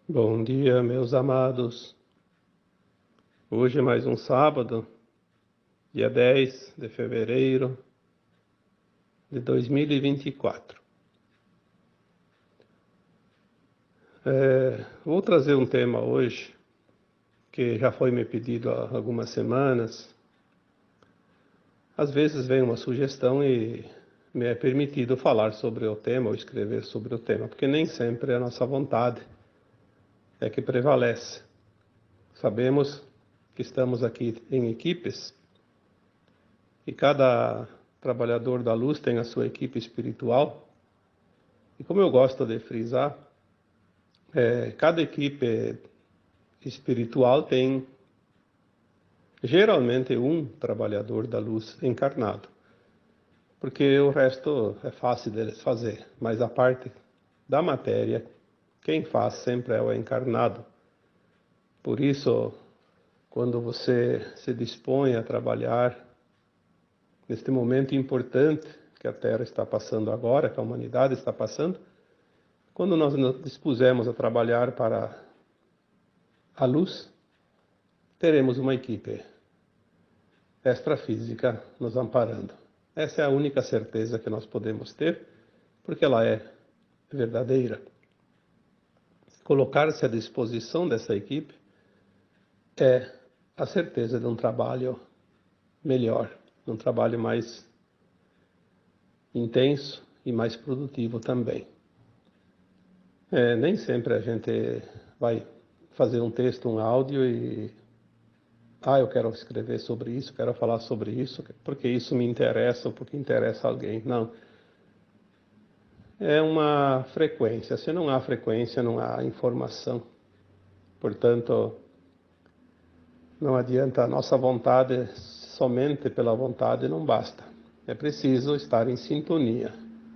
Bom dia, meus amados. Hoje é mais um sábado, dia 10 de fevereiro de 2024. Vou trazer um tema hoje que já foi me pedido há algumas semanas. Às vezes vem uma sugestão e me é permitido falar sobre o tema ou escrever sobre o tema, porque nem sempre a nossa vontade é que prevalece. Sabemos que estamos aqui em equipes e cada trabalhador da luz tem a sua equipe espiritual. E como eu gosto de frisar, cada equipe espiritual tem geralmente um trabalhador da luz encarnado, porque o resto é fácil deles fazer, mas a parte da matéria, quem faz sempre é o encarnado. Por isso, quando você se dispõe a trabalhar neste momento importante que a Terra está passando agora, que a humanidade está passando, quando nós nos dispusemos a trabalhar para a luz, teremos uma equipe extrafísica nos amparando. Essa é a única certeza que nós podemos ter, porque ela é verdadeira. Colocar-se à disposição dessa equipe é a certeza de um trabalho melhor, de um trabalho mais intenso e mais produtivo também. Nem sempre a gente vai fazer um texto, um áudio e eu quero escrever sobre isso, quero falar sobre isso, porque isso me interessa ou porque interessa alguém. Não. É uma frequência. Se não há frequência, não há informação. Portanto, não adianta a nossa vontade, somente pela vontade não basta. É preciso estar em sintonia.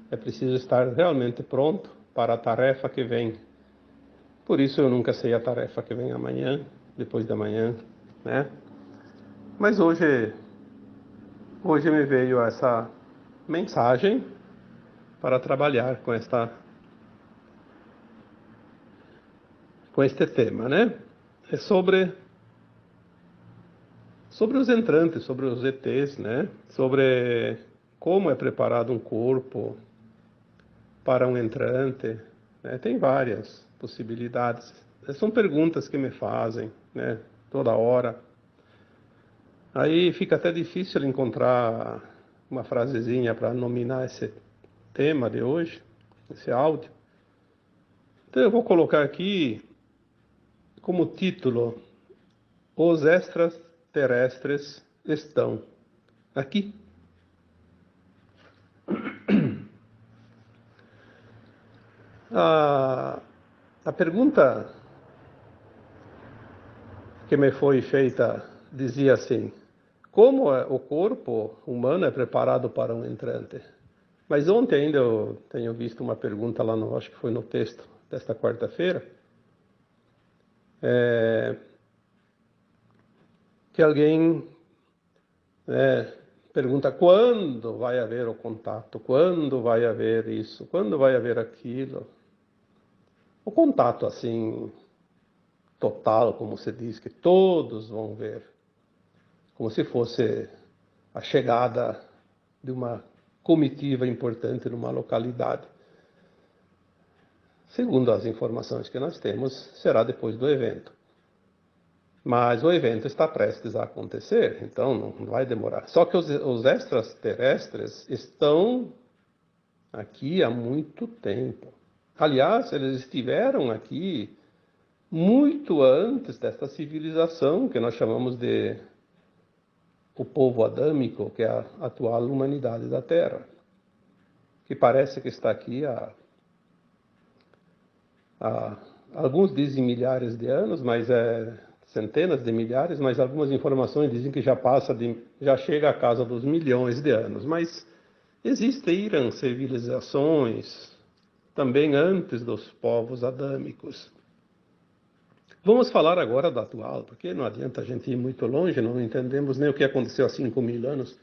É preciso estar realmente pronto para a tarefa que vem. Por isso eu nunca sei a tarefa que vem amanhã, depois da manhã, né? Mas hoje me veio essa mensagem para trabalhar com este tema, né? É sobre os entrantes, sobre os ETs, né? Sobre como é preparado um corpo para um entrante, né? Tem várias possibilidades. São perguntas que me fazem, né? Toda hora. Aí fica até difícil encontrar uma frasezinha para nominar esse tema de hoje, esse áudio. Então eu vou colocar aqui como título: Os extraterrestres estão aqui. A pergunta que me foi feita dizia assim: como o corpo humano é preparado para um entrante? Mas ontem ainda eu tenho visto uma pergunta lá no, acho que foi no texto desta quarta-feira, que alguém pergunta quando vai haver o contato, quando vai haver isso, quando vai haver aquilo. O contato assim total, como se diz, que todos vão ver, como se fosse a chegada de uma comitiva importante numa localidade. Segundo as informações que nós temos, será depois do evento. Mas o evento está prestes a acontecer, então não vai demorar. Só que os extraterrestres estão aqui há muito tempo. Aliás, eles estiveram aqui muito antes desta civilização que nós chamamos de o povo adâmico, que é a atual humanidade da Terra, que parece que está aqui há alguns dizem milhares de anos, mas centenas de milhares, mas algumas informações dizem que já chega à casa dos milhões de anos. Mas existiram civilizações também antes dos povos adâmicos. Vamos falar agora da atual, porque não adianta a gente ir muito longe, não entendemos nem o que aconteceu há 5.000 anos.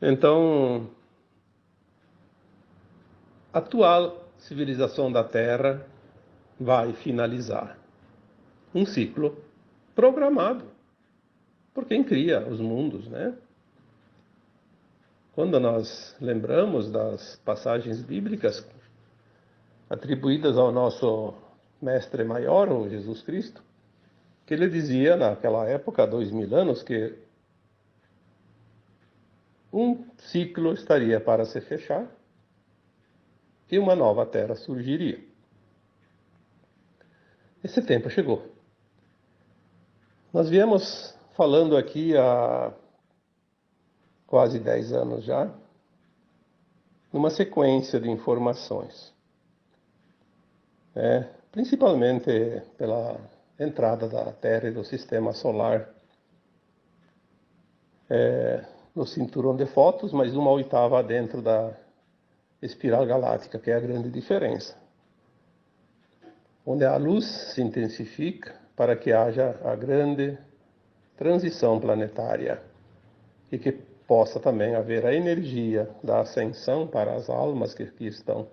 Então, a atual civilização da Terra vai finalizar um ciclo programado por quem cria os mundos, né? Quando nós lembramos das passagens bíblicas atribuídas ao nosso mestre maior, o Jesus Cristo, que ele dizia naquela época, há 2000 anos, que um ciclo estaria para se fechar e uma nova terra surgiria. Esse tempo chegou. Nós viemos falando aqui há quase 10 anos já, numa sequência de informações, principalmente pela entrada da Terra e do Sistema Solar no cinturão de Fóton, mas uma oitava dentro da espiral galáctica, que é a grande diferença, onde a luz se intensifica para que haja a grande transição planetária e que possa também haver a energia da ascensão para as almas que aqui estão,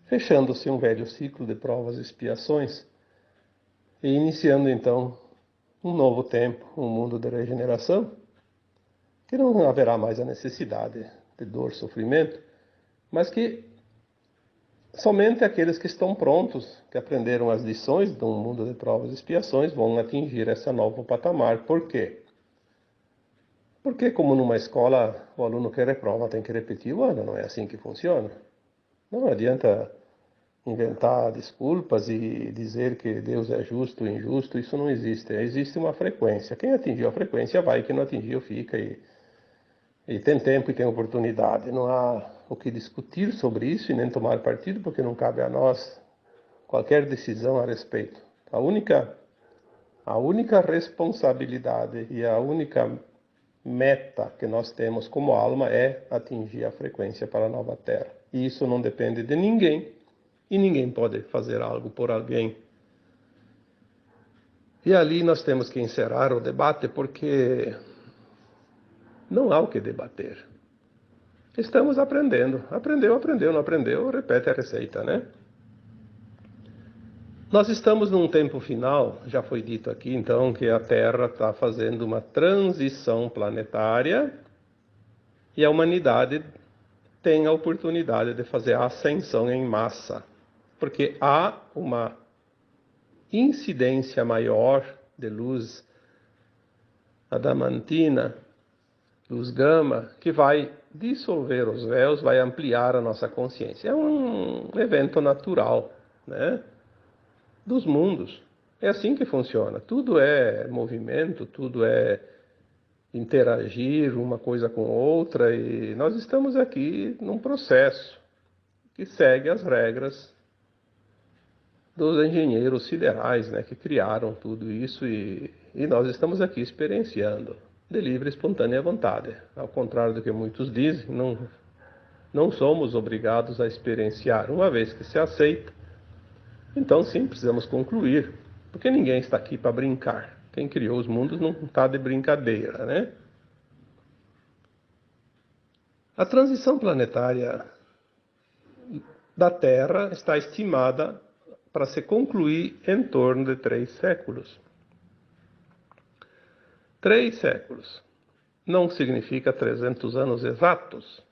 fechando-se um velho ciclo de provas e expiações e iniciando então um novo tempo, um mundo de regeneração, que não haverá mais a necessidade de dor, sofrimento, mas que somente aqueles que estão prontos, que aprenderam as lições de um mundo de provas e expiações, vão atingir esse novo patamar. Por quê? Porque, como numa escola, o aluno que reprova tem que repetir o ano, não é assim que funciona. Não adianta inventar desculpas e dizer que Deus é justo ou injusto, isso não existe. Existe uma frequência. Quem atingiu a frequência vai, quem não atingiu fica e tem tempo e tem oportunidade. Não há o que discutir sobre isso e nem tomar partido, porque não cabe a nós qualquer decisão a respeito. A única responsabilidade e a única meta que nós temos como alma é atingir a frequência para a nova Terra. E isso não depende de ninguém, e ninguém pode fazer algo por alguém. E ali nós temos que encerrar o debate, porque não há o que debater. Estamos aprendendo. Aprendeu, não aprendeu, repete a receita, né? Nós estamos num tempo final, já foi dito aqui então, que a Terra está fazendo uma transição planetária e a humanidade tem a oportunidade de fazer a ascensão em massa, porque há uma incidência maior de luz adamantina, luz gama, que vai dissolver os véus, vai ampliar a nossa consciência. É um evento natural, né? Dos mundos. É assim que funciona. Tudo é movimento, tudo é interagir uma coisa com outra, e nós estamos aqui num processo que segue as regras dos engenheiros siderais, né, que criaram tudo isso, e nós estamos aqui experienciando de livre e espontânea vontade. Ao contrário do que muitos dizem, não somos obrigados a experienciar. Uma vez que se aceita, então sim, precisamos concluir, porque ninguém está aqui para brincar. Quem criou os mundos não está de brincadeira, né? A transição planetária da Terra está estimada para se concluir em torno de 3 séculos. 3 séculos não significa 300 anos exatos.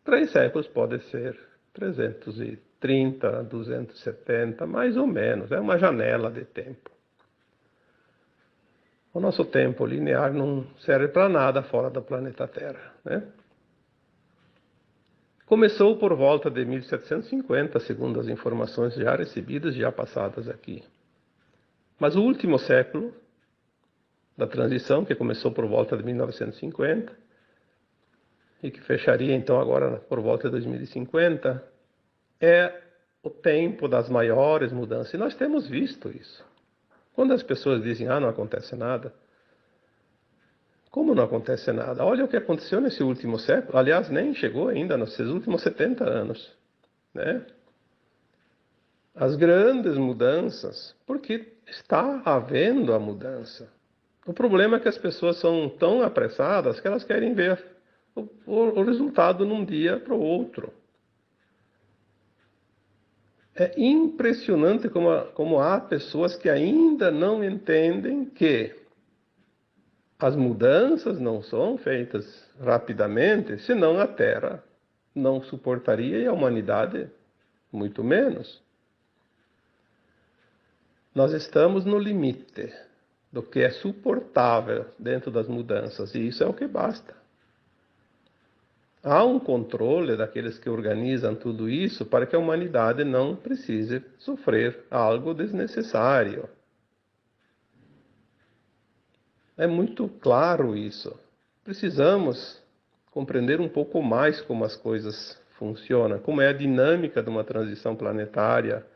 3 séculos pode ser 330, 270, mais ou menos. É uma janela de tempo. O nosso tempo linear não serve para nada fora do planeta Terra, né? Começou por volta de 1750, segundo as informações já recebidas, já passadas aqui. Mas o último século da transição, que começou por volta de 1950, e que fecharia então agora por volta de 2050, é o tempo das maiores mudanças. E nós temos visto isso. Quando as pessoas dizem, não acontece nada, como não acontece nada? Olha o que aconteceu nesse último século. Aliás, nem chegou ainda nesses últimos 70 anos, né? As grandes mudanças, porque está havendo a mudança. O problema é que as pessoas são tão apressadas que elas querem ver o resultado num dia para o outro. É impressionante como há pessoas que ainda não entendem que as mudanças não são feitas rapidamente, senão a Terra não suportaria e a humanidade muito menos. Nós estamos no limite do que é suportável dentro das mudanças, e isso é o que basta. Há um controle daqueles que organizam tudo isso para que a humanidade não precise sofrer algo desnecessário. É muito claro isso. Precisamos compreender um pouco mais como as coisas funcionam, como é a dinâmica de uma transição planetária.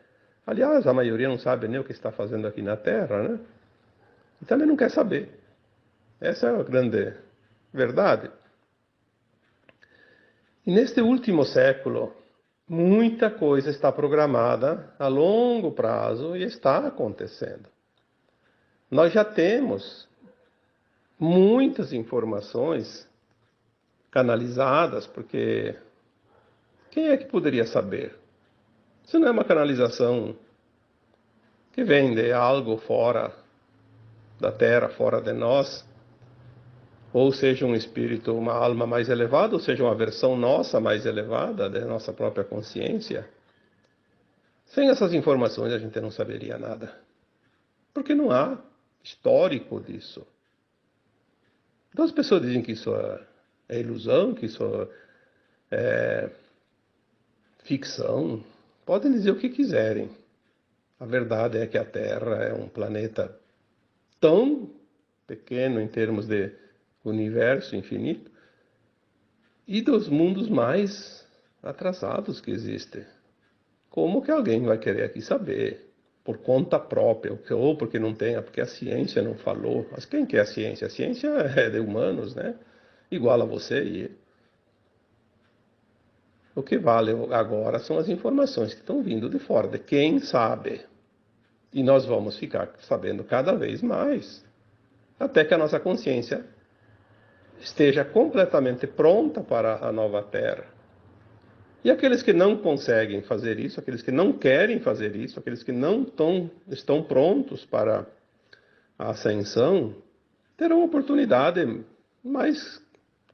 Aliás, a maioria não sabe nem o que está fazendo aqui na Terra, né? E também não quer saber. Essa é a grande verdade. E neste último século, muita coisa está programada a longo prazo e está acontecendo. Nós já temos muitas informações canalizadas, porque quem é que poderia saber? Se não é uma canalização que vem de algo fora da Terra, fora de nós, ou seja um espírito, uma alma mais elevada, ou seja uma versão nossa mais elevada da nossa própria consciência. Sem essas informações a gente não saberia nada, porque não há histórico disso. Então as pessoas dizem que isso é ilusão, que isso é ficção. Podem dizer o que quiserem. A verdade é que a Terra é um planeta tão pequeno em termos de universo infinito e dos mundos mais atrasados que existem. Como que alguém vai querer aqui saber? Por conta própria, ou porque não tem, porque a ciência não falou. Mas quem que é a ciência? A ciência é de humanos, né? Igual a você e eu. O que vale agora são as informações que estão vindo de fora, de quem sabe. E nós vamos ficar sabendo cada vez mais, até que a nossa consciência esteja completamente pronta para a nova Terra. E aqueles que não conseguem fazer isso, aqueles que não querem fazer isso, aqueles que não estão prontos para a ascensão, terão oportunidade, mas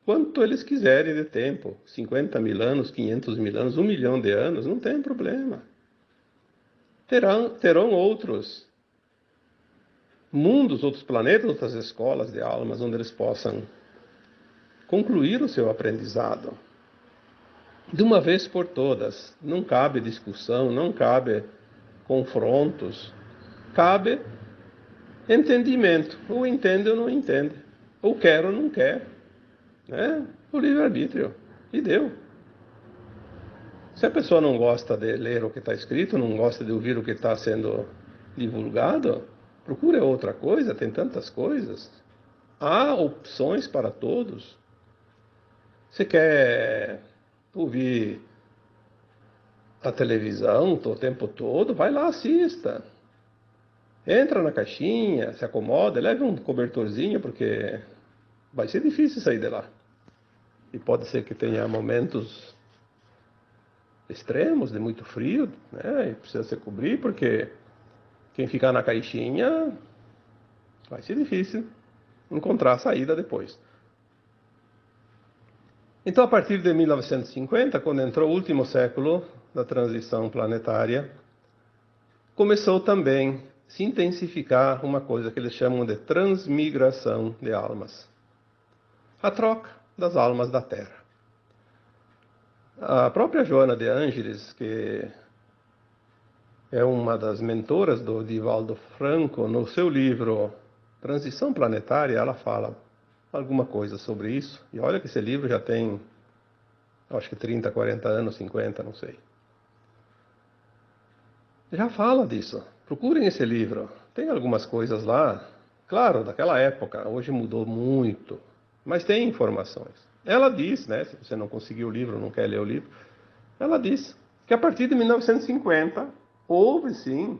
quanto eles quiserem de tempo, 50 mil anos, 500 mil anos, 1 milhão de anos, não tem problema. Terão outros mundos, outros planetas, outras escolas de almas, onde eles possam concluir o seu aprendizado. De uma vez por todas, não cabe discussão, não cabe confrontos, cabe entendimento. Ou entende ou não entende, ou quer ou não quer, né? O livre-arbítrio, e deu. Se a pessoa não gosta de ler o que está escrito, não gosta de ouvir o que está sendo divulgado, procure outra coisa, tem tantas coisas. Há opções para todos. Você quer ouvir a televisão o tempo todo? Vai lá, assista. Entra na caixinha, se acomoda, leve um cobertorzinho, porque vai ser difícil sair de lá. E pode ser que tenha momentos extremos, de muito frio, né? E precisa se cobrir, porque quem ficar na caixinha vai ser difícil encontrar a saída depois. Então, a partir de 1950, quando entrou o último século da transição planetária, começou também a se intensificar uma coisa que eles chamam de transmigração de almas. A troca das almas da Terra. A própria Joana de Ângeles, que é uma das mentoras do Divaldo Franco, no seu livro Transição Planetária, ela fala alguma coisa sobre isso. E olha que esse livro já tem, acho que 30, 40 anos, 50, não sei. Já fala disso. Procurem esse livro. Tem algumas coisas lá, claro, daquela época. Hoje mudou muito, mas tem informações. Ela diz, né, se você não conseguiu o livro, não quer ler o livro, ela diz que a partir de 1950 houve sim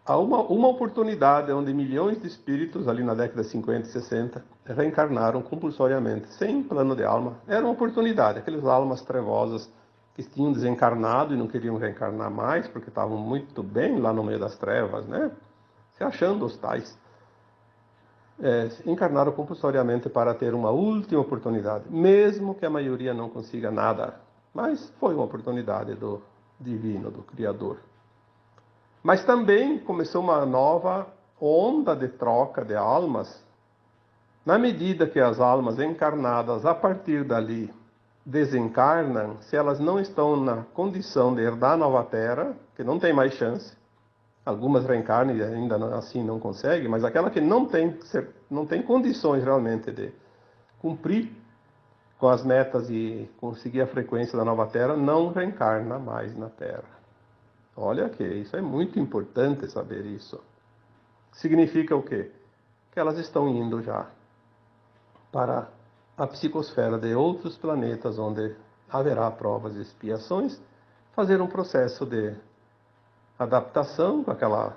uma oportunidade onde milhões de espíritos, ali na década de 50 e 60, reencarnaram compulsoriamente, sem plano de alma. Era uma oportunidade, aquelas almas trevosas que tinham desencarnado e não queriam reencarnar mais, porque estavam muito bem lá no meio das trevas, né? Se achando os tais. Encarnaram compulsoriamente para ter uma última oportunidade, mesmo que a maioria não consiga nada. Mas foi uma oportunidade do divino, do Criador. Mas também começou uma nova onda de troca de almas. Na medida que as almas encarnadas, a partir dali, desencarnam, se elas não estão na condição de herdar a nova terra, que não tem mais chance, algumas reencarnam e ainda assim não conseguem, mas aquela que não tem condições realmente de cumprir com as metas e conseguir a frequência da nova terra, não reencarna mais na terra. Olha que isso é muito importante saber isso. Significa o quê? Que elas estão indo já para a psicosfera de outros planetas, onde haverá provas e expiações, fazer um processo de adaptação com aquela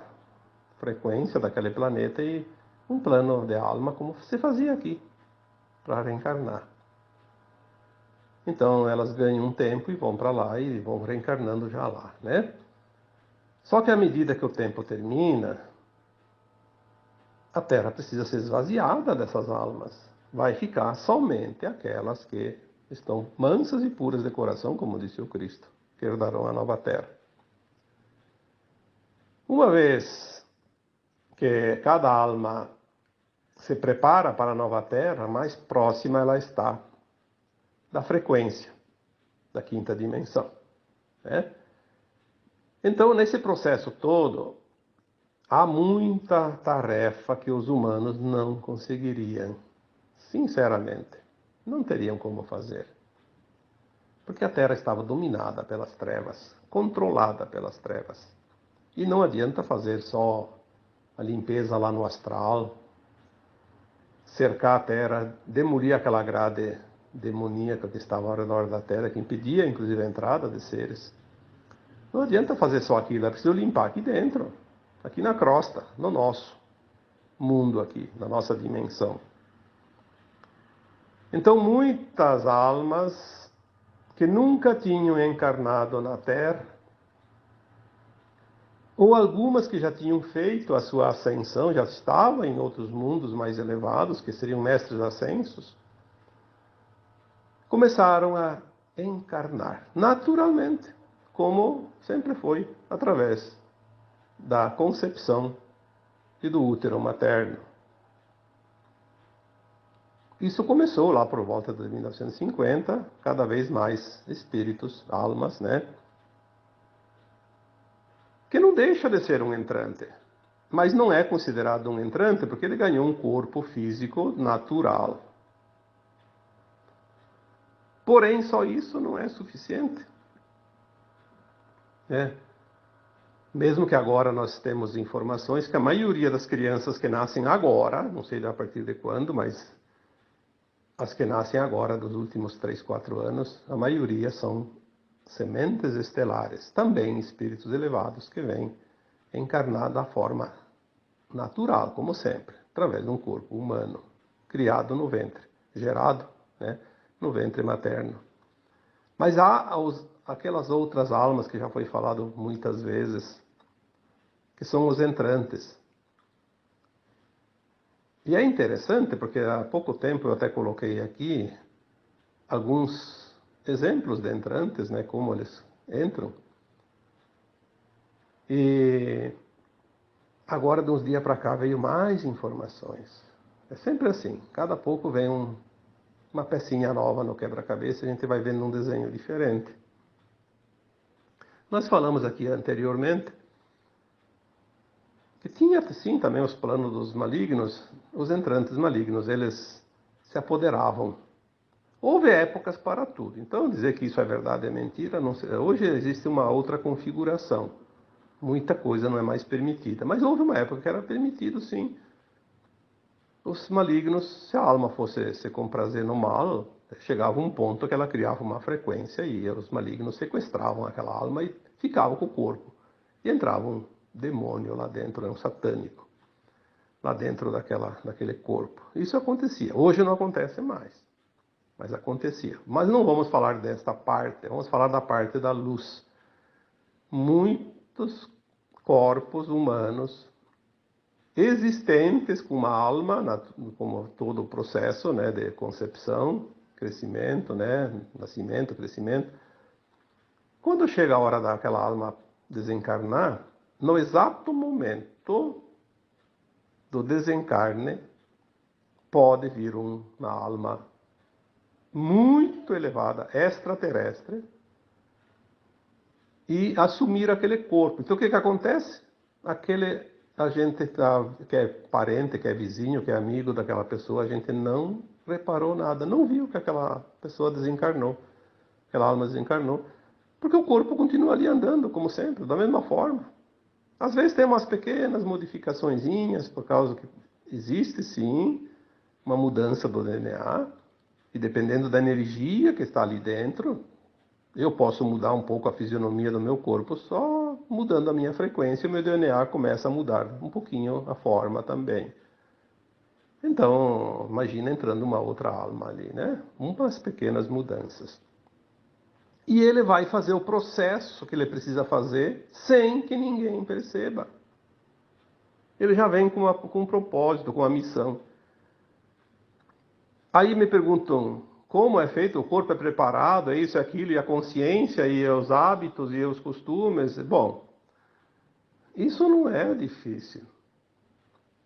frequência daquele planeta e um plano de alma, como se fazia aqui, para reencarnar. Então elas ganham um tempo e vão para lá e vão reencarnando já lá, né? Só que à medida que o tempo termina, a Terra precisa ser esvaziada dessas almas. Vai ficar somente aquelas que estão mansas e puras de coração, como disse o Cristo, que herdarão a nova Terra. Uma vez que cada alma se prepara para a nova Terra, mais próxima ela está da frequência da quinta dimensão, né? Então, nesse processo todo, há muita tarefa que os humanos não conseguiriam. Sinceramente, não teriam como fazer. Porque a Terra estava dominada pelas trevas, controlada pelas trevas. E não adianta fazer só a limpeza lá no astral, cercar a Terra, demolir aquela grade demoníaca que estava ao redor da Terra, que impedia inclusive a entrada de seres. Não adianta fazer só aquilo, é preciso limpar aqui dentro, aqui na crosta, no nosso mundo aqui, na nossa dimensão. Então muitas almas que nunca tinham encarnado na Terra, ou algumas que já tinham feito a sua ascensão, já estavam em outros mundos mais elevados, que seriam mestres ascensos, começaram a encarnar naturalmente, como sempre foi, através da concepção e do útero materno. Isso começou lá por volta de 1950, cada vez mais espíritos, almas, né? Que não deixa de ser um entrante, mas não é considerado um entrante porque ele ganhou um corpo físico natural. Porém, só isso não é suficiente, né? Mesmo que agora nós temos informações que a maioria das crianças que nascem agora, não sei a partir de quando, mas as que nascem agora, dos últimos 3, 4 anos, a maioria são sementes estelares, também espíritos elevados que vêm encarnar da forma natural, como sempre, através de um corpo humano, criado no ventre, gerado, né, no ventre materno. Mas há aquelas outras almas que já foi falado muitas vezes, que são os entrantes. E é interessante porque há pouco tempo eu até coloquei aqui alguns exemplos de entrantes, né, como eles entram. E agora, de uns dias para cá, veio mais informações. É sempre assim, cada pouco vem uma pecinha nova no quebra-cabeça e a gente vai vendo um desenho diferente. Nós falamos aqui anteriormente que tinha, sim, também os planos dos malignos, os entrantes malignos, eles se apoderavam. Houve épocas para tudo. Então, dizer que isso é verdade é mentira, não sei. Hoje existe uma outra configuração. Muita coisa não é mais permitida. Mas houve uma época que era permitido, sim. Os malignos, se a alma fosse se comprazer no mal, chegava um ponto que ela criava uma frequência e os malignos sequestravam aquela alma e ficavam com o corpo. E entrava um demônio lá dentro, um satânico, lá dentro daquele corpo. Isso acontecia. Hoje não acontece mais. mas acontecia. Mas não vamos falar desta parte, vamos falar da parte da luz. Muitos corpos humanos existentes com uma alma, como todo o processo, né, de concepção, crescimento, né, nascimento, crescimento. Quando chega a hora daquela alma desencarnar, no exato momento do desencarne, pode vir uma alma muito elevada, extraterrestre, e assumir aquele corpo. Então o que acontece? A gente que é parente, que é vizinho, que é amigo daquela pessoa, a gente não reparou nada, não viu que aquela pessoa desencarnou, aquela alma desencarnou, porque o corpo continua ali andando, como sempre, da mesma forma. Às vezes tem umas pequenas modificaçõezinhas, por causa que existe sim uma mudança do DNA, e dependendo da energia que está ali dentro, eu posso mudar um pouco a fisionomia do meu corpo só mudando a minha frequência, o meu DNA começa a mudar um pouquinho a forma também. Então, imagina entrando uma outra alma ali, né? Umas pequenas mudanças. E ele vai fazer o processo que ele precisa fazer sem que ninguém perceba. Ele já vem com um propósito, com uma missão. Aí me perguntam, como é feito? O corpo é preparado, é isso, é aquilo, e a consciência, e os hábitos, e os costumes. Bom, isso não é difícil.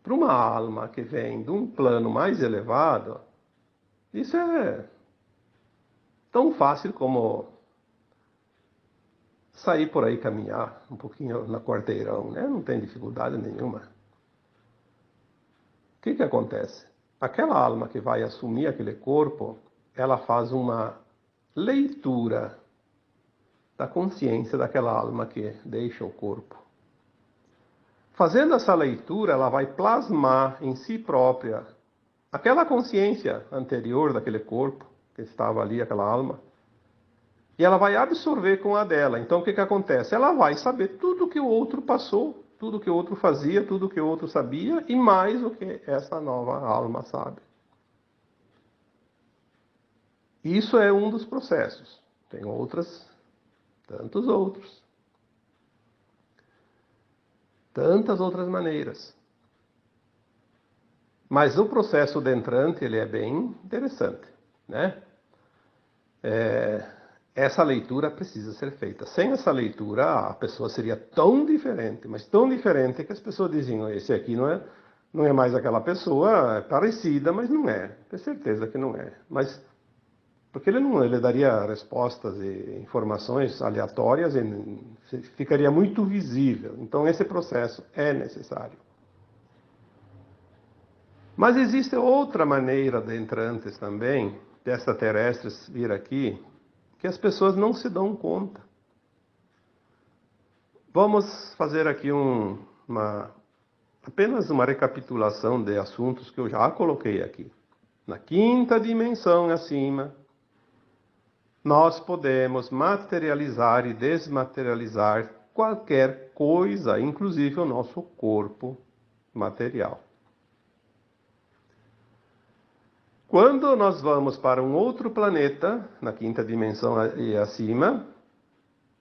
Para uma alma que vem de um plano mais elevado, isso é tão fácil como sair por aí caminhar um pouquinho na quarteirão, né? Não tem dificuldade nenhuma. O que acontece? Aquela alma que vai assumir aquele corpo, ela faz uma leitura da consciência daquela alma que deixa o corpo. Fazendo essa leitura, ela vai plasmar em si própria aquela consciência anterior daquele corpo, que estava ali, aquela alma, e ela vai absorver com a dela. Então, o que acontece? Ela vai saber tudo que o outro passou, tudo que o outro fazia, tudo que o outro sabia, e mais o que essa nova alma sabe. Isso é um dos processos. Tem tantos outros. Tantas outras maneiras. Mas o processo de entrante, ele é bem interessante, né? Essa leitura precisa ser feita. Sem essa leitura, a pessoa seria tão diferente, mas tão diferente que as pessoas diziam, esse aqui não é mais aquela pessoa, é parecida, mas não é. Tenho certeza que não é. Mas porque ele daria respostas e informações aleatórias e ficaria muito visível. Então esse processo é necessário. Mas existe outra maneira de entrantes também, de extraterrestres vir aqui, que as pessoas não se dão conta. Vamos fazer aqui apenas uma recapitulação de assuntos que eu já coloquei aqui. Na quinta dimensão acima, nós podemos materializar e desmaterializar qualquer coisa, inclusive o nosso corpo material. Quando nós vamos para um outro planeta, na quinta dimensão e acima,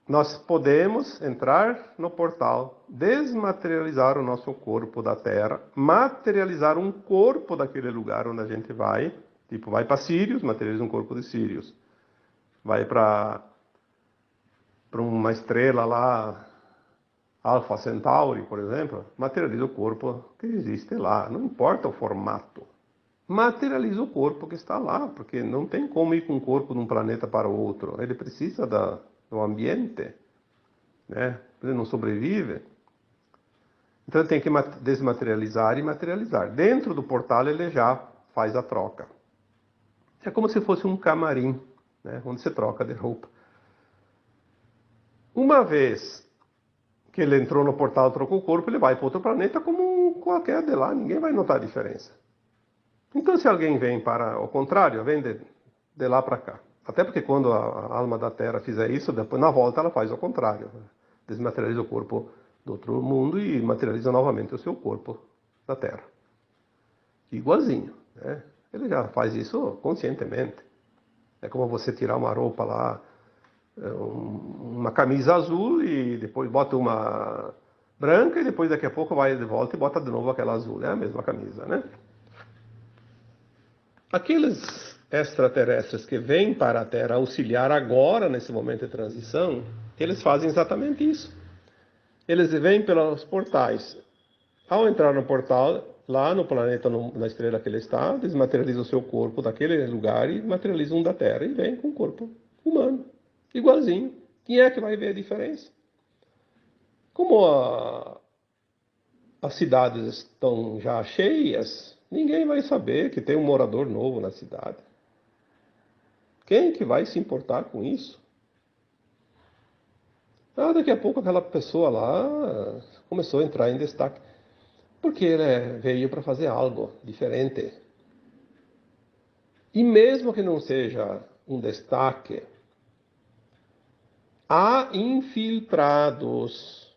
nós podemos entrar no portal, desmaterializar o nosso corpo da Terra, materializar um corpo daquele lugar onde a gente vai, tipo, vai para Sirius, materializa um corpo de Sirius. Vai para uma estrela lá, Alpha Centauri, por exemplo, materializa o corpo que existe lá, não importa o formato. Materializa o corpo que está lá, porque não tem como ir com um corpo de um planeta para o outro. Ele precisa do ambiente, né? Ele não sobrevive. Então ele tem que desmaterializar e materializar. Dentro do portal ele já faz a troca. É como se fosse um camarim, né? Onde você troca de roupa. Uma vez que ele entrou no portal e trocou o corpo, ele vai para outro planeta como qualquer de lá, ninguém vai notar a diferença. Então, se alguém vem para ao contrário, vem de lá para cá. Até porque quando a alma da Terra fizer isso, depois na volta ela faz ao contrário. Desmaterializa o corpo do outro mundo e materializa novamente o seu corpo da Terra. Igualzinho, né? Ele já faz isso conscientemente. É como você tirar uma roupa lá, uma camisa azul e depois bota uma branca e depois daqui a pouco vai de volta e bota de novo aquela azul. É a mesma camisa, né? Aqueles extraterrestres que vêm para a Terra auxiliar agora, nesse momento de transição, eles fazem exatamente isso. Eles vêm pelos portais. Ao entrar no portal, lá no planeta, na estrela que ele está, desmaterializa o seu corpo daquele lugar e materializa um da Terra. E vem com o corpo humano, igualzinho. Quem é que vai ver a diferença? Como as cidades estão já cheias, ninguém vai saber que tem um morador novo na cidade. Quem que vai se importar com isso? Daqui a pouco aquela pessoa lá começou a entrar em destaque, porque ele veio para fazer algo diferente. E mesmo que não seja um destaque, há infiltrados.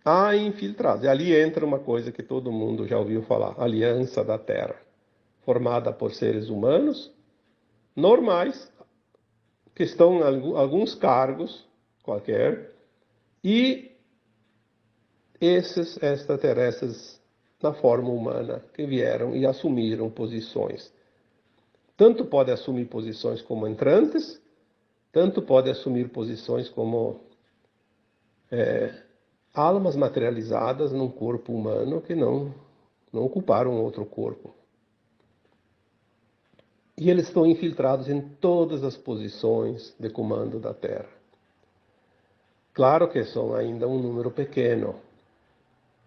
Há infiltrados. E ali entra uma coisa que todo mundo já ouviu falar: Aliança da Terra, formada por seres humanos normais, que estão em alguns cargos qualquer, e esses extraterrestres na forma humana que vieram e assumiram posições. Tanto pode assumir posições como entrantes, tanto pode assumir posições como almas materializadas num corpo humano que não ocuparam outro corpo. E eles estão infiltrados em todas as posições de comando da Terra. Claro que são ainda um número pequeno,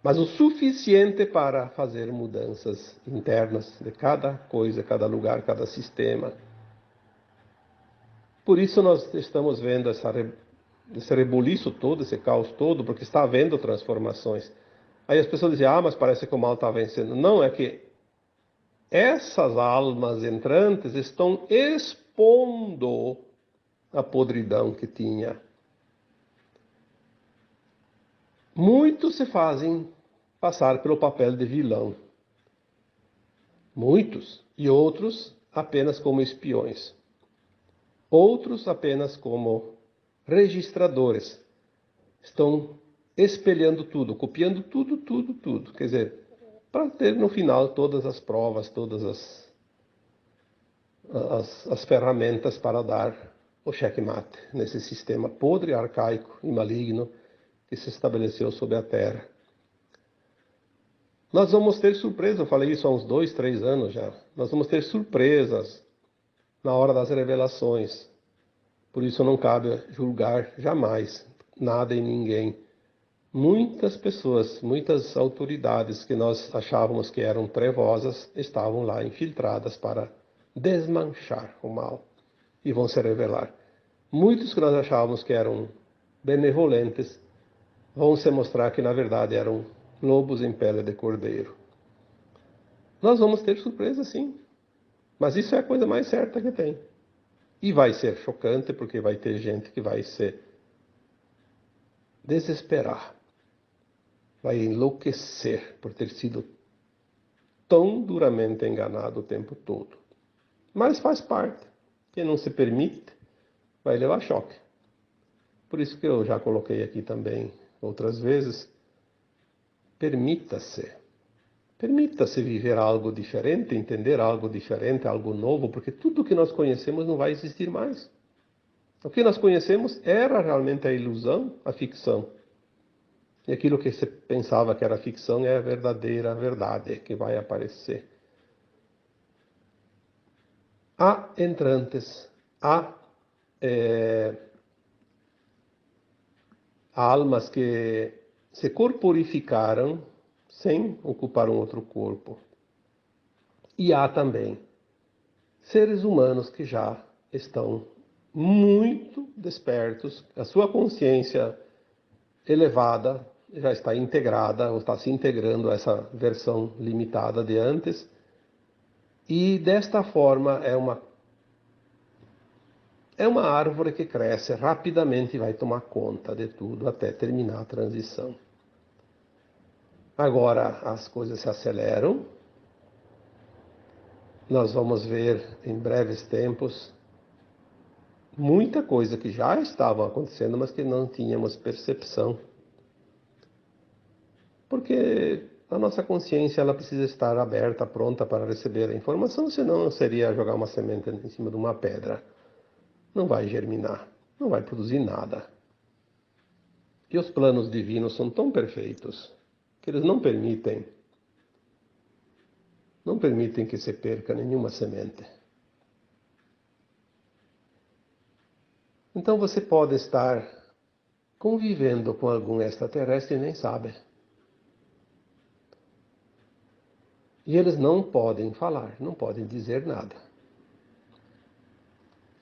mas o suficiente para fazer mudanças internas de cada coisa, cada lugar, cada sistema. Por isso nós estamos vendo esse rebuliço todo, esse caos todo, porque está havendo transformações. Aí as pessoas dizem, mas parece que o mal está vencendo. Não, é que essas almas entrantes estão expondo a podridão que tinha. Muitos se fazem passar pelo papel de vilão. Muitos. E outros apenas como espiões. Outros apenas como registradores. Estão espelhando tudo, copiando tudo, tudo, tudo. Quer dizer, para ter no final todas as provas, todas as ferramentas para dar o checkmate nesse sistema podre, arcaico e maligno que se estabeleceu sobre a Terra. Nós vamos ter surpresas, eu falei isso há uns 2, 3 anos já. Nós vamos ter surpresas na hora das revelações. Por isso não cabe julgar jamais nada e ninguém. Muitas pessoas, muitas autoridades que nós achávamos que eram trevosas, estavam lá infiltradas para desmanchar o mal e vão se revelar. Muitos que nós achávamos que eram benevolentes vão se mostrar que na verdade eram lobos em pele de cordeiro. Nós vamos ter surpresa sim, mas isso é a coisa mais certa que tem. E vai ser chocante porque vai ter gente que vai se desesperar, vai enlouquecer por ter sido tão duramente enganado o tempo todo. Mas faz parte. Quem não se permite vai levar choque. Por isso que eu já coloquei aqui também outras vezes, permita-se. Permita-se viver algo diferente, entender algo diferente, algo novo, porque tudo que nós conhecemos não vai existir mais. O que nós conhecemos era realmente a ilusão, a ficção. E aquilo que você pensava que era ficção é a verdadeira verdade que vai aparecer. Há entrantes, há almas que se corporificaram sem ocupar um outro corpo. E há também seres humanos que já estão muito despertos, a sua consciência elevada já está integrada, ou está se integrando a essa versão limitada de antes, e desta forma é uma árvore que cresce rapidamente e vai tomar conta de tudo até terminar a transição. Agora as coisas se aceleram, nós vamos ver em breves tempos muita coisa que já estava acontecendo, mas que não tínhamos percepção. Porque a nossa consciência ela precisa estar aberta, pronta para receber a informação, senão seria jogar uma semente em cima de uma pedra. Não vai germinar, não vai produzir nada. E os planos divinos são tão perfeitos que eles não permitem que se perca nenhuma semente. Então você pode estar convivendo com algum extraterrestre e nem sabe. E eles não podem falar, não podem dizer nada.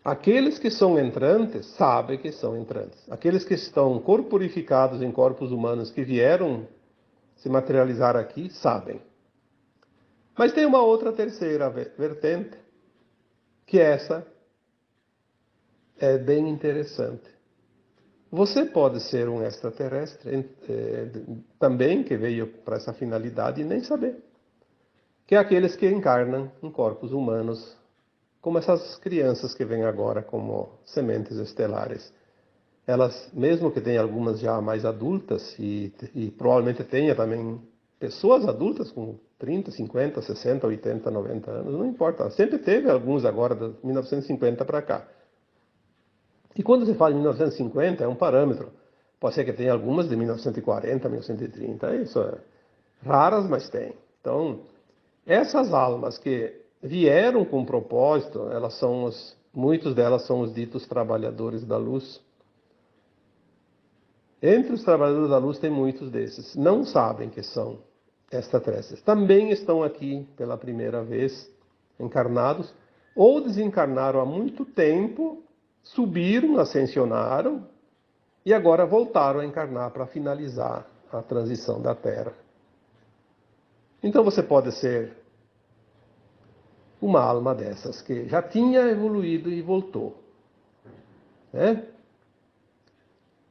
Aqueles que são entrantes sabem que são entrantes. Aqueles que estão corporificados em corpos humanos que vieram se materializar aqui sabem. Mas tem uma outra terceira vertente, que essa é bem interessante. Você pode ser um extraterrestre também que veio para essa finalidade e nem saber. Que é aqueles que encarnam em corpos humanos, como essas crianças que vêm agora como sementes estelares. Elas, mesmo que tenham algumas já mais adultas, e provavelmente tenha também pessoas adultas com 30, 50, 60, 80, 90 anos, não importa. Sempre teve alguns agora, de 1950 para cá. E quando se fala em 1950, é um parâmetro. Pode ser que tenha algumas de 1940, 1930, isso é raras, mas tem. Então, essas almas que vieram com propósito, muitos delas são os ditos trabalhadores da luz. Entre os trabalhadores da luz tem muitos desses. Não sabem que são extraterrestres. Também estão aqui pela primeira vez, encarnados, ou desencarnaram há muito tempo, subiram, ascensionaram, e agora voltaram a encarnar para finalizar a transição da Terra. Então você pode ser uma alma dessas que já tinha evoluído e voltou. Né?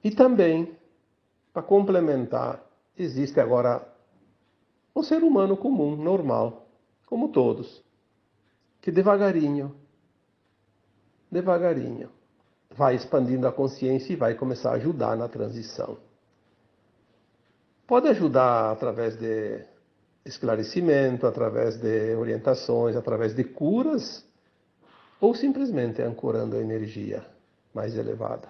E também, para complementar, existe agora um ser humano comum, normal, como todos, que devagarinho, vai expandindo a consciência e vai começar a ajudar na transição. Pode ajudar através de esclarecimento, através de orientações, através de curas, ou simplesmente ancorando a energia mais elevada.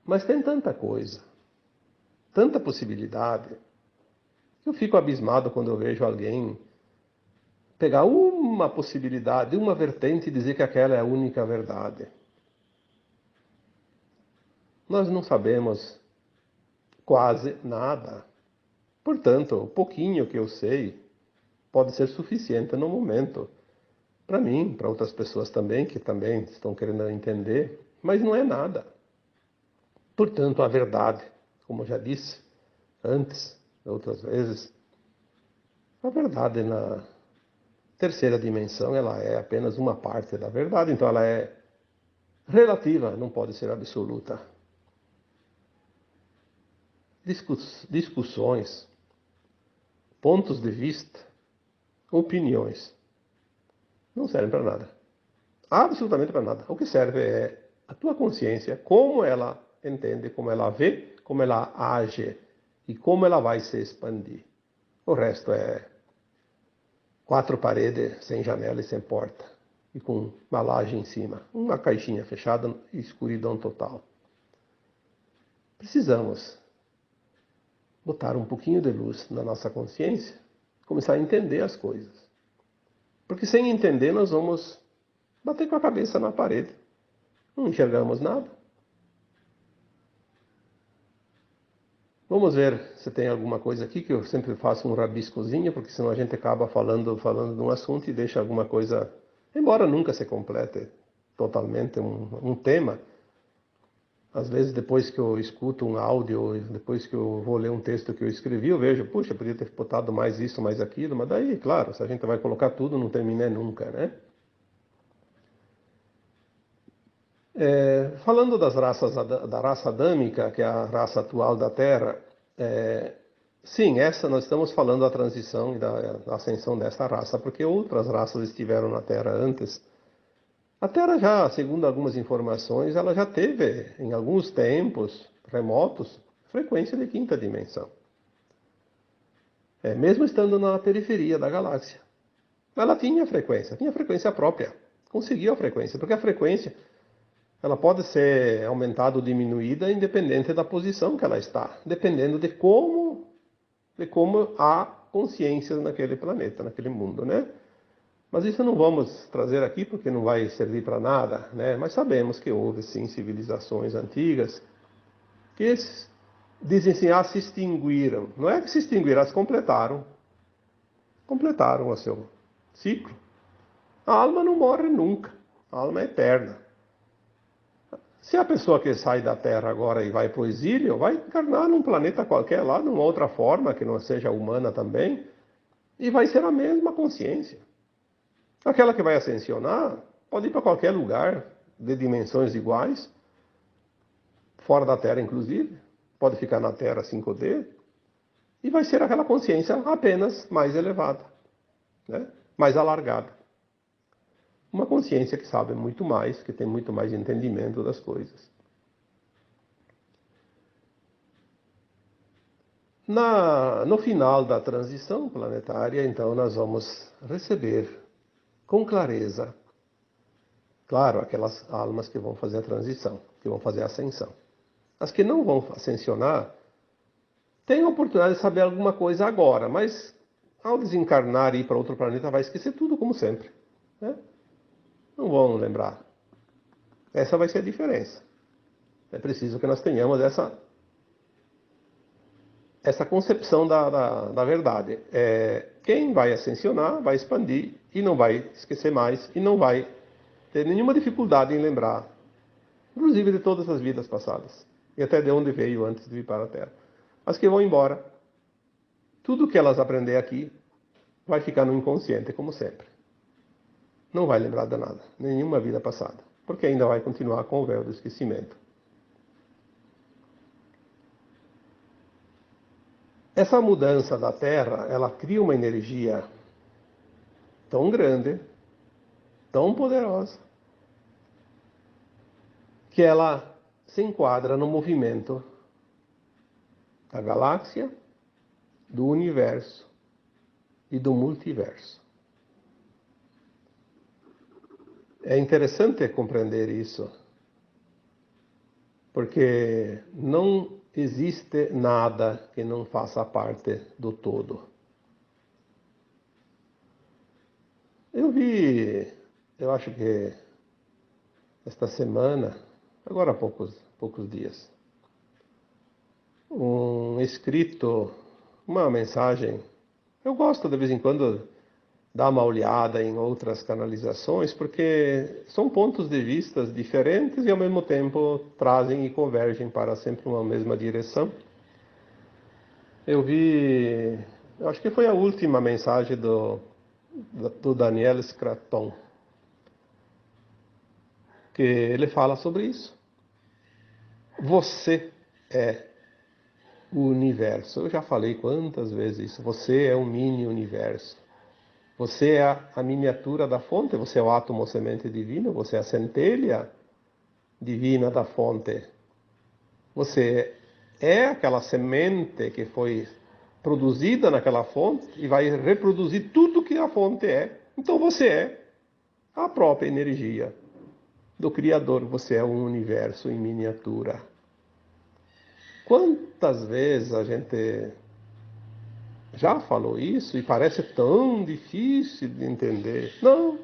Mas tem tanta coisa, tanta possibilidade, que eu fico abismado quando eu vejo alguém pegar uma possibilidade, uma vertente e dizer que aquela é a única verdade. Nós não sabemos quase nada. Portanto, o pouquinho que eu sei pode ser suficiente no momento. Para mim, para outras pessoas também, que também estão querendo entender, mas não é nada. Portanto, a verdade, como eu já disse antes, outras vezes, a verdade na terceira dimensão, ela é apenas uma parte da verdade, então ela é relativa, não pode ser absoluta. Discussões, pontos de vista, opiniões, não servem para nada. Absolutamente para nada. O que serve é a tua consciência, como ela entende, como ela vê, como ela age e como ela vai se expandir. O resto é quatro paredes, sem janela e sem porta, e com uma laje em cima, uma caixinha fechada e escuridão total. Precisamos botar um pouquinho de luz na nossa consciência, começar a entender as coisas. Porque sem entender nós vamos bater com a cabeça na parede. Não enxergamos nada. Vamos ver se tem alguma coisa aqui, que eu sempre faço um rabiscozinho, porque senão a gente acaba falando de um assunto e deixa alguma coisa, embora nunca se complete totalmente um tema. Às vezes, depois que eu escuto um áudio, depois que eu vou ler um texto que eu escrevi, eu vejo, puxa, podia ter botado mais isso, mais aquilo, mas daí, claro, se a gente vai colocar tudo, não termina nunca, né? Falando das raças, da raça adâmica, que é a raça atual da Terra, sim, nós estamos falando da transição e da ascensão dessa raça, porque outras raças estiveram na Terra antes A Terra já, segundo algumas informações, ela já teve, em alguns tempos remotos, frequência de quinta dimensão. Mesmo estando na periferia da galáxia. Ela tinha frequência própria. Conseguiu a frequência, porque a frequência ela pode ser aumentada ou diminuída independente da posição que ela está, dependendo de como há consciência naquele planeta, naquele mundo, né? Mas isso não vamos trazer aqui porque não vai servir para nada, né? Mas sabemos que houve sim civilizações antigas que dizem assim, se extinguiram. Não é que se extinguiram, elas completaram o seu ciclo. A alma não morre nunca, a alma é eterna. Se a pessoa que sai da Terra agora e vai para o exílio, vai encarnar num planeta qualquer lá, numa outra forma que não seja humana também, e vai ser a mesma consciência. Aquela que vai ascensionar pode ir para qualquer lugar de dimensões iguais, fora da Terra inclusive, pode ficar na Terra 5D, e vai ser aquela consciência apenas mais elevada, né? Mais alargada. Uma consciência que sabe muito mais, que tem muito mais entendimento das coisas. No final da transição planetária, então, nós vamos receber com clareza, claro, aquelas almas que vão fazer a transição, que vão fazer a ascensão. As que não vão ascensionar, têm a oportunidade de saber alguma coisa agora, mas ao desencarnar e ir para outro planeta, vai esquecer tudo como sempre, né? Não vão lembrar. Essa vai ser a diferença. É preciso que nós tenhamos essa concepção da verdade. Quem vai ascensionar, vai expandir e não vai esquecer mais e não vai ter nenhuma dificuldade em lembrar, inclusive de todas as vidas passadas e até de onde veio antes de vir para a Terra. As que vão embora, tudo que elas aprender aqui vai ficar no inconsciente, como sempre. Não vai lembrar de nada, nenhuma vida passada, porque ainda vai continuar com o véu do esquecimento. Essa mudança da Terra, ela cria uma energia tão grande, tão poderosa, que ela se enquadra no movimento da galáxia, do universo e do multiverso. É interessante compreender isso, porque não existe nada que não faça parte do todo. Eu acho que esta semana, agora há poucos dias, um escrito, uma mensagem. Eu gosto de vez em quando dar uma olhada em outras canalizações, porque são pontos de vista diferentes e ao mesmo tempo trazem e convergem para sempre uma mesma direção. Eu acho que foi a última mensagem do Daniel Scraton, que ele fala sobre isso. Você é o universo. Eu já falei quantas vezes isso. Você é um mini-universo. Você é a miniatura da fonte, você é o átomo semente divino, você é a centelha divina da fonte. Você é aquela semente que foi produzida naquela fonte e vai reproduzir tudo que a fonte é. Então você é a própria energia do Criador, você é um universo em miniatura. Quantas vezes a gente já falou isso e parece tão difícil de entender? Não.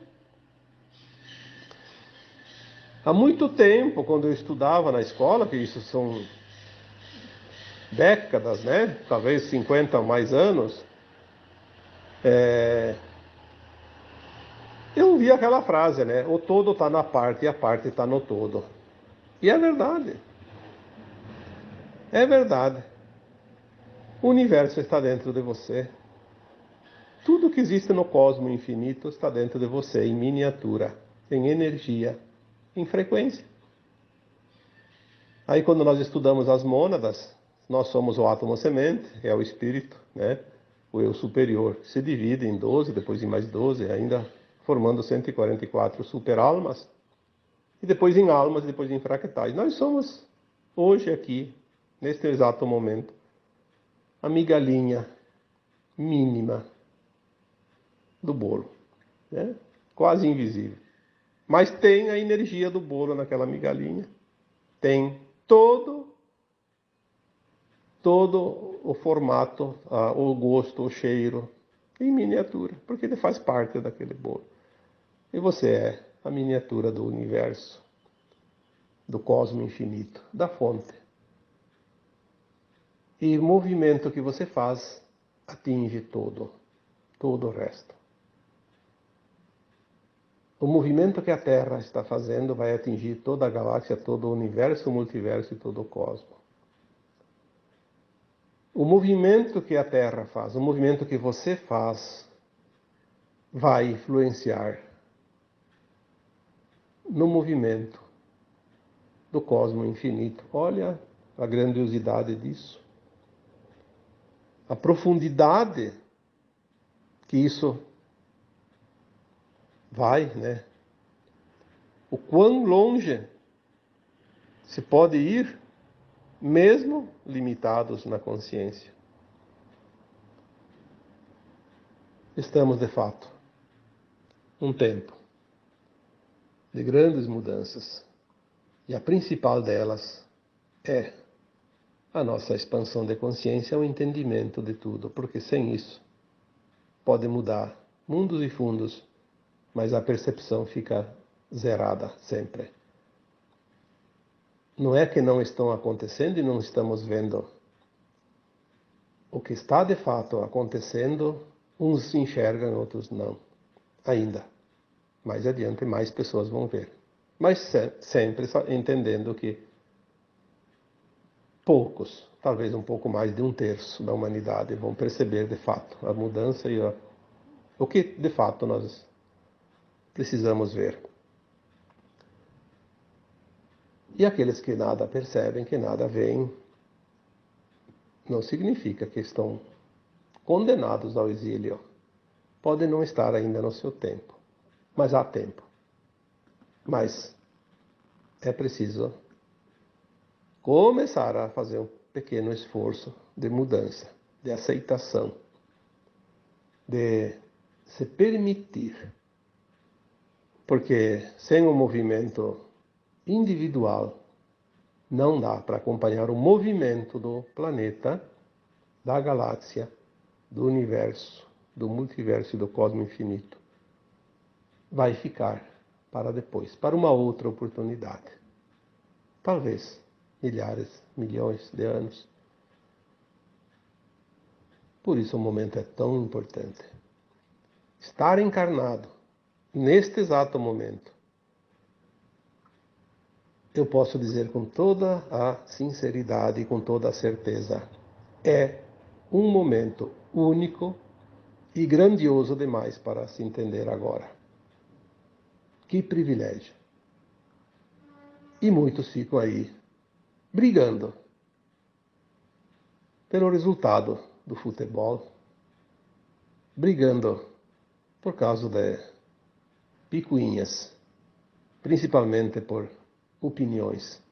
Há muito tempo, quando eu estudava na escola, que isso são décadas, né? Talvez 50 ou mais anos, eu vi aquela frase, né? O todo está na parte e a parte está no todo. E é verdade. É verdade. O universo está dentro de você. Tudo que existe no cosmos infinito está dentro de você, em miniatura, em energia, em frequência. Aí quando nós estudamos as mônadas, nós somos o átomo semente, é o espírito, né? O eu superior, que se divide em 12, depois em mais 12, ainda formando 144 super-almas. e depois em almas, e depois em fractais. Nós somos, hoje aqui, neste exato momento, a migalhinha mínima do bolo, né? Quase invisível. Mas tem a energia do bolo naquela migalhinha, tem todo o formato, o gosto, o cheiro, em miniatura, porque ele faz parte daquele bolo. E você é a miniatura do universo, do cosmo infinito, da fonte. E o movimento que você faz atinge todo o resto. O movimento que a Terra está fazendo vai atingir toda a galáxia, todo o universo, o multiverso e todo o cosmo. O movimento que a Terra faz, o movimento que você faz, vai influenciar no movimento do cosmo infinito. Olha a grandiosidade disso. A profundidade que isso vai, né? O quão longe se pode ir, mesmo limitados na consciência. Estamos, de fato, num tempo de grandes mudanças. E a principal delas é a nossa expansão de consciência, o entendimento de tudo, porque sem isso pode mudar mundos e fundos, mas a percepção fica zerada sempre. Não é que não estão acontecendo e não estamos vendo. O que está de fato acontecendo, uns enxergam, outros não. Ainda. Mais adiante, mais pessoas vão ver. Mas sempre entendendo que poucos, talvez um pouco mais de 1/3 da humanidade, vão perceber de fato a mudança e o que de fato nós precisamos ver. E aqueles que nada percebem, que nada veem, não significa que estão condenados ao exílio. Podem não estar ainda no seu tempo, mas há tempo. Mas é preciso começar a fazer um pequeno esforço de mudança, de aceitação, de se permitir. Porque sem o movimento individual não dá para acompanhar o movimento do planeta, da galáxia, do universo, do multiverso e do cosmo infinito. Vai ficar para depois, para uma outra oportunidade. Talvez milhares, milhões de anos. Por isso o momento é tão importante. Estar encarnado neste exato momento, eu posso dizer com toda a sinceridade e com toda a certeza, é um momento único e grandioso demais para se entender agora. Que privilégio! E muitos ficam aí brigando pelo resultado do futebol, brigando por causa de picuinhas, principalmente por opiniões,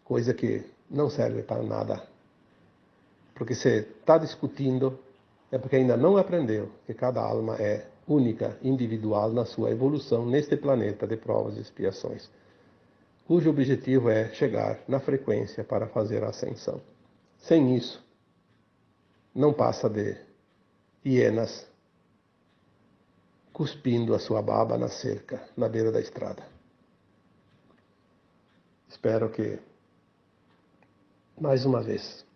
coisa que não serve para nada. Porque se está discutindo, é porque ainda não aprendeu que cada alma é única, individual na sua evolução neste planeta de provas e expiações, cujo objetivo é chegar na frequência para fazer a ascensão. Sem isso, não passa de hienas cuspindo a sua baba na cerca, na beira da estrada. Espero que, mais uma vez,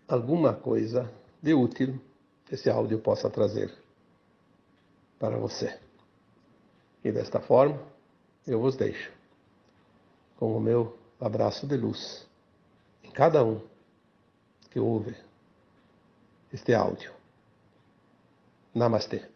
alguma coisa de útil esse áudio possa trazer para você. E desta forma, eu vos deixo com o meu abraço de luz em cada um que ouve este áudio. Namastê.